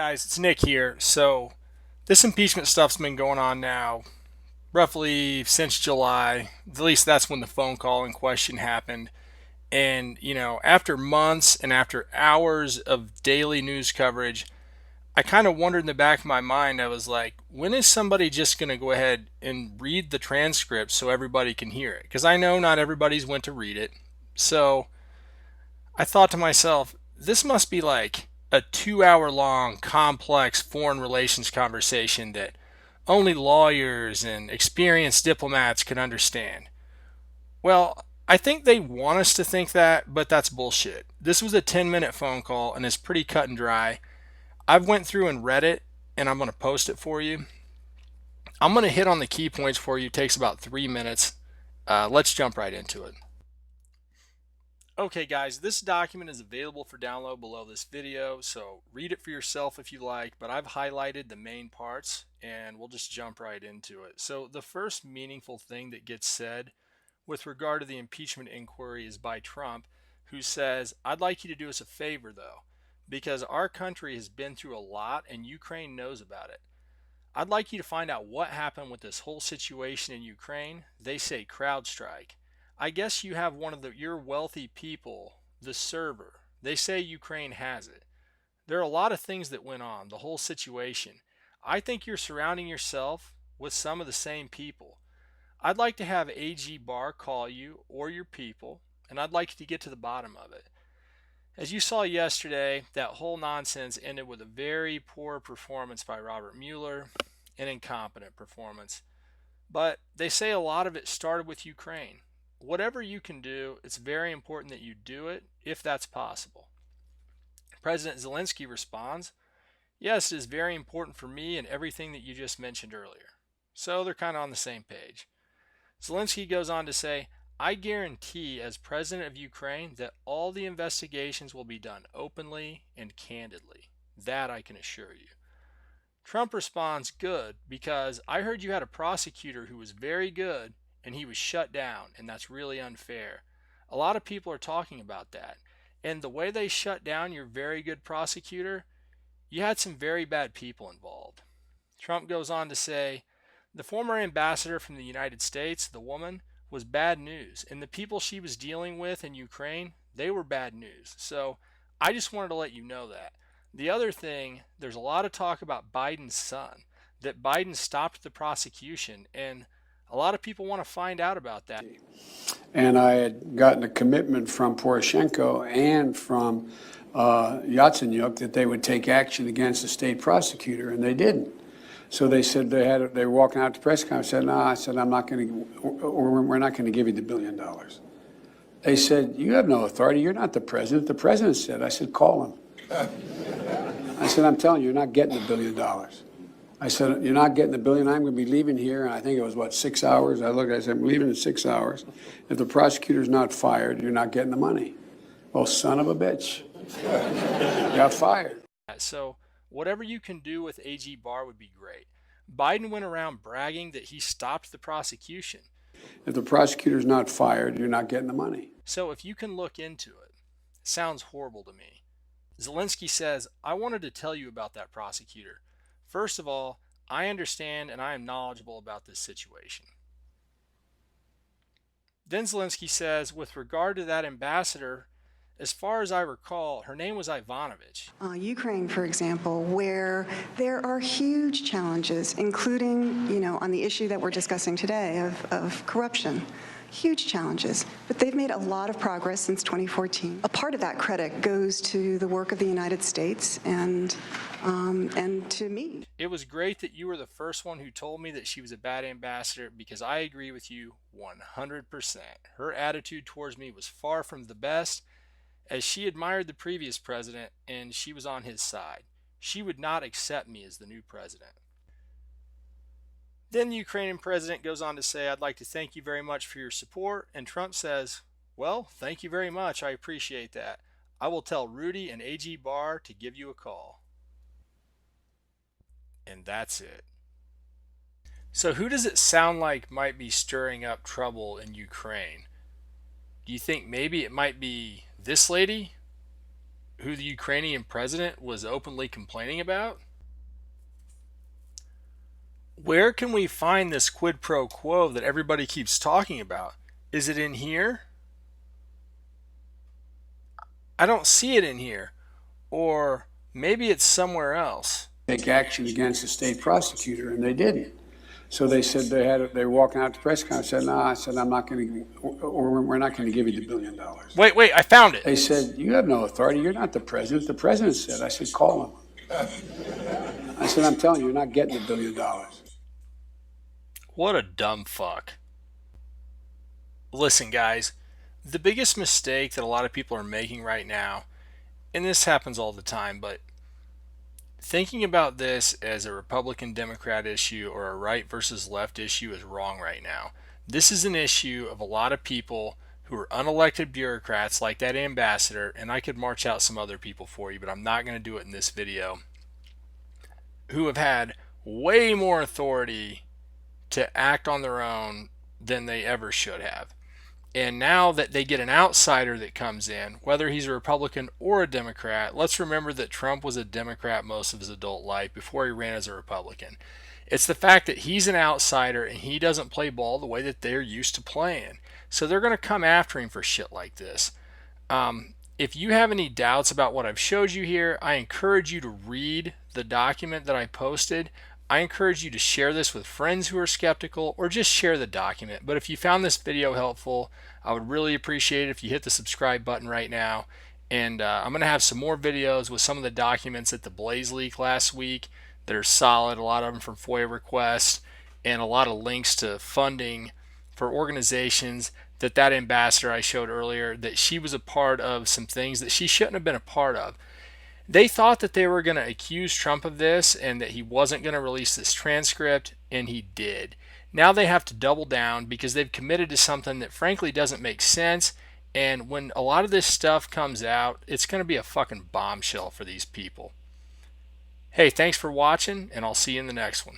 guys, it's Nick here. So, this impeachment stuff's been going on now roughly since July. At least that's when the phone call in question happened. And, after months and after hours of daily news coverage, I kind of wondered in the back of my mind, I was like, when is somebody just going to go ahead and read the transcript so everybody can hear it? Because I know not everybody's went to read it. So, I thought to myself, this must be like a 2 hour long, complex foreign relations conversation that only lawyers and experienced diplomats can understand. Well, I think they want us to think that, but that's bullshit. This was a 10-minute phone call and it's pretty cut and dry. I've went through and read it and I'm going to post it for you. I'm going to hit on the key points for you. It takes about 3 minutes. Let's jump right into it. Okay guys, this document is available for download below this video, so read it for yourself if you like, but I've highlighted the main parts and we'll just jump right into it. So the first meaningful thing that gets said with regard to the impeachment inquiry is by Trump, who says, "I'd like you to do us a favor though, because our country has been through a lot and Ukraine knows about it. I'd like you to find out what happened with this whole situation in Ukraine. They say CrowdStrike. I guess you have one of your wealthy people, the server. They say Ukraine has it. There are a lot of things that went on, the whole situation. I think you're surrounding yourself with some of the same people. I'd like to have AG Barr call you or your people, and I'd like to get to the bottom of it. As you saw yesterday, that whole nonsense ended with a very poor performance by Robert Mueller, an incompetent performance. But they say a lot of it started with Ukraine. Whatever you can do, it's very important that you do it if that's possible." President Zelensky responds, "Yes, it is very important for me and everything that you just mentioned earlier." So they're kind of on the same page. Zelensky goes on to say, "I guarantee as president of Ukraine that all the investigations will be done openly and candidly. That I can assure you." Trump responds, "Good, because I heard you had a prosecutor who was very good and he was shut down, and that's really unfair. A lot of people are talking about that. And the way they shut down your very good prosecutor, you had some very bad people involved." Trump goes on to say, "The former ambassador from the United States, the woman, was bad news, and the people she was dealing with in Ukraine, they were bad news. So I just wanted to let you know that. The other thing, there's a lot of talk about Biden's son, that Biden stopped the prosecution, and a lot of people want to find out about that." And I had gotten a commitment from Poroshenko and from Yatsenyuk that they would take action against the state prosecutor, and they didn't. So they said they were walking out to press conference. I said, "No," I said, "I'm not going to, or we're not going to give you the $1 billion." They said, "You have no authority. You're not the president." The president said. I said, "Call him." I said, "I'm telling you, you're not getting the $1 billion." I said, "You're not getting the $1 billion. I'm going to be leaving here." And I think it was, 6 hours? I looked, I said, "I'm leaving in 6 hours. If the prosecutor's not fired, you're not getting the money." Well, son of a bitch. Got fired. So whatever you can do with AG Barr would be great. Biden went around bragging that he stopped the prosecution. If the prosecutor's not fired, you're not getting the money. So if you can look into it, it sounds horrible to me. Zelensky says, "I wanted to tell you about that prosecutor. First of all, I understand and I am knowledgeable about this situation." Then Zelensky says, "With regard to that ambassador, as far as I recall, her name was Ivanovich." Ukraine, for example, where there are huge challenges, including, on the issue that we're discussing today of corruption. Huge challenges, but they've made a lot of progress since 2014. A part of that credit goes to the work of the United States and to me. "It was great that you were the first one who told me that she was a bad ambassador, because I agree with you 100%. Her attitude towards me was far from the best, as she admired the previous president and she was on his side. She would not accept me as the new president." Then the Ukrainian president goes on to say, "I'd like to thank you very much for your support." And Trump says, "Well, thank you very much. I appreciate that. I will tell Rudy and AG Barr to give you a call." And that's it. So who does it sound like might be stirring up trouble in Ukraine? Do you think maybe it might be this lady? who the Ukrainian president was openly complaining about? Where can we find this quid pro quo that everybody keeps talking about? Is it in here? I don't see it in here. Or maybe it's somewhere else. Take action against the state prosecutor, and they didn't. So they said they were walking out to the press conference. Said, "No," I said, "I'm not going to, or we're not going to give you the $1 billion." Wait, I found it. They said, "You have no authority. You're not the president." The president said, "I said, call him." I said, "I'm telling you, you're not getting the $1 billion." What a dumb fuck. Listen, guys, the biggest mistake that a lot of people are making right now, and this happens all the time, but thinking about this as a Republican Democrat issue or a right versus left issue is wrong right now. This is an issue of a lot of people who are unelected bureaucrats like that ambassador, and I could march out some other people for you, but I'm not going to do it in this video, who have had way more authority to act on their own than they ever should have. And now that they get an outsider that comes in, whether he's a Republican or a Democrat, let's remember that Trump was a Democrat most of his adult life before he ran as a Republican. It's the fact that he's an outsider and he doesn't play ball the way that they're used to playing. So they're going to come after him for shit like this. If you have any doubts about what I've showed you here, I encourage you to read the document that I posted. I encourage you to share this with friends who are skeptical, or just share the document. But if you found this video helpful, I would really appreciate it if you hit the subscribe button right now. And I'm going to have some more videos with some of the documents at the Blaze leak last week that are solid, a lot of them from FOIA requests, and a lot of links to funding for organizations that ambassador I showed earlier, that she was a part of some things that she shouldn't have been a part of. They thought that they were going to accuse Trump of this and that he wasn't going to release this transcript, and he did. Now they have to double down because they've committed to something that frankly doesn't make sense. And when a lot of this stuff comes out, it's going to be a fucking bombshell for these people. Hey, thanks for watching, and I'll see you in the next one.